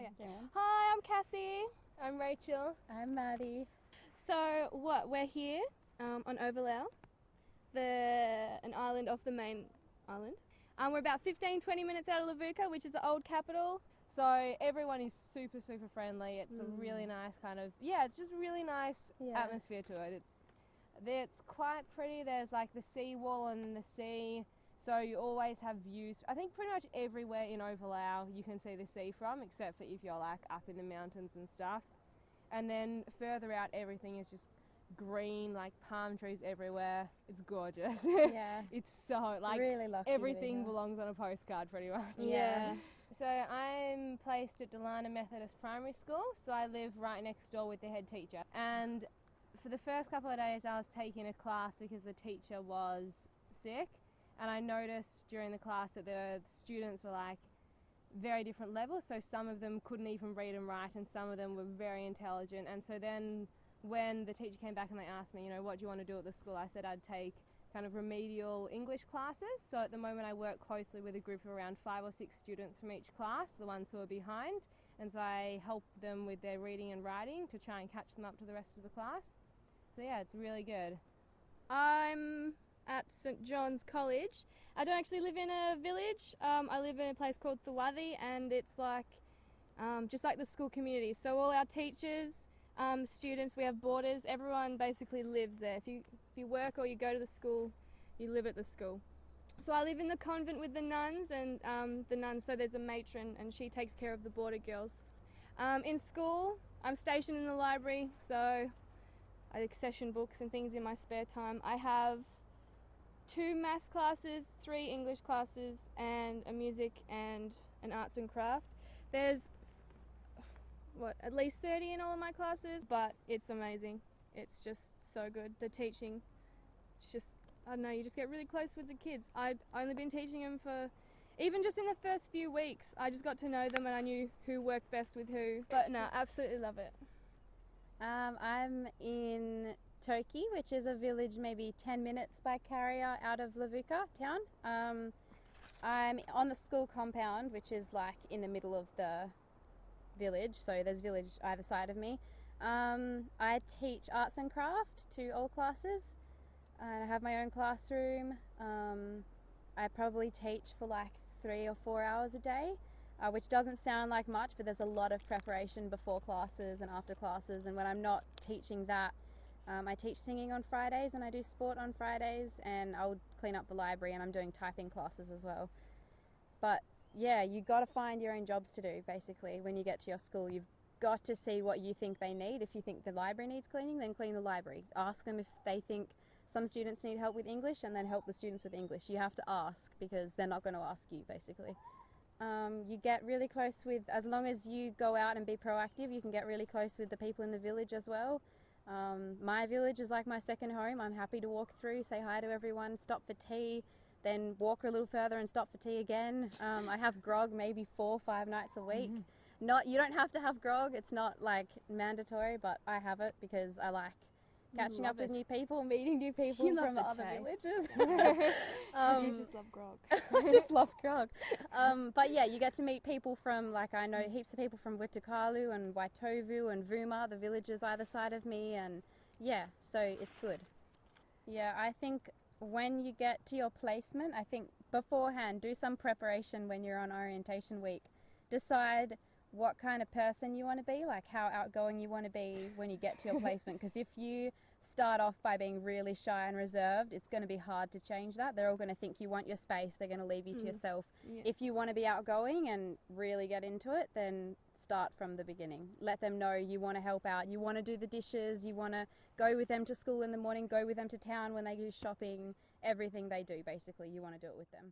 Okay. Yeah. Hi, I'm Cassie. I'm Rachel. I'm Maddy. So we're here on Ovalau, an island off the main island. We're about 15-20 minutes out of Levuka, which is the old capital. So everyone is super, super friendly. It's a really nice it's just a really nice atmosphere to it. It's quite pretty. There's like the sea wall and the sea, so you always have views. I think pretty much everywhere in Ovalau you can see the sea from, except for if you're like up in the mountains and stuff. And then further out, everything is just green, like palm trees everywhere. It's gorgeous. Yeah. It's so like really lucky everything belongs on a postcard pretty much. Yeah. So I'm placed at Delana Methodist Primary School, so I live right next door with the head teacher. And for the first couple of days I was taking a class because the teacher was sick, and I noticed during the class that the students were like very different levels, so some of them couldn't even read and write and some of them were very intelligent. And so then when the teacher came back and they asked me, you know, what do you want to do at the school, I said I'd take kind of remedial English classes. So at the moment I work closely with a group of around 5 or 6 students from each class, the ones who are behind, and so I help them with their reading and writing to try and catch them up to the rest of the class. So yeah, it's really good. I'm at St John's College. I don't actually live in a village. I live in a place called Thawadi, and it's like just like the school community. So all our teachers, students, we have boarders, everyone basically lives there. If you work or you go to the school, you live at the school. So I live in the convent with the nuns, and so there's a matron and she takes care of the boarder girls. In school, I'm stationed in the library, so I accession books and things in my spare time. I have 2 maths classes, 3 English classes, and a music and an arts and craft. There's at least 30 in all of my classes, but it's amazing. It's just so good. The teaching, it's just, I don't know, you just get really close with the kids. I'd only been teaching them for, even just in the first few weeks, I just got to know them and I knew who worked best with who. But no, absolutely love it. I'm in Toki, which is a village maybe 10 minutes by carrier out of Levuka town. I'm on the school compound, which is like in the middle of the village, so there's village either side of me. I teach arts and craft to all classes, and I have my own classroom. I probably teach for like 3 or 4 hours a day, which doesn't sound like much, but there's a lot of preparation before classes and after classes. And when I'm not teaching that, I teach singing on Fridays and I do sport on Fridays, and I'll clean up the library, and I'm doing typing classes as well. But yeah, you got to find your own jobs to do. Basically, when you get to your school, you've got to see what you think they need. If you think the library needs cleaning, then clean the library. Ask them if they think some students need help with English, and then help the students with English. You have to ask, because they're not going to ask you, basically. You get really close with, as long as you go out and be proactive, you can get really close with the people in the village as well. My village is like my second home. I'm happy to walk through, say hi to everyone, stop for tea, then walk a little further and stop for tea again. I have grog maybe 4 or 5 nights a week. You don't have to have grog, it's not like mandatory, but I have it because I like catching up with new people, meeting new people from other villages. You just love grog. I just love grog. But yeah, you get to meet people from, like, I know heaps of people from Witakalu and Waitovu and Vuma, the villages either side of me, and yeah, so it's good. Yeah, I think when you get to your placement, I think beforehand, do some preparation when you're on orientation week. Decide what kind of person you want to be, like how outgoing you want to be when you get to your placement, because if you start off by being really shy and reserved, it's going to be hard to change that. They're all going to think you want your space, they're going to leave you to yourself. Yeah. If you want to be outgoing and really get into it, then start from the beginning. Let them know you want to help out, you want to do the dishes, you want to go with them to school in the morning, go with them to town when they go shopping, everything they do basically, you want to do it with them.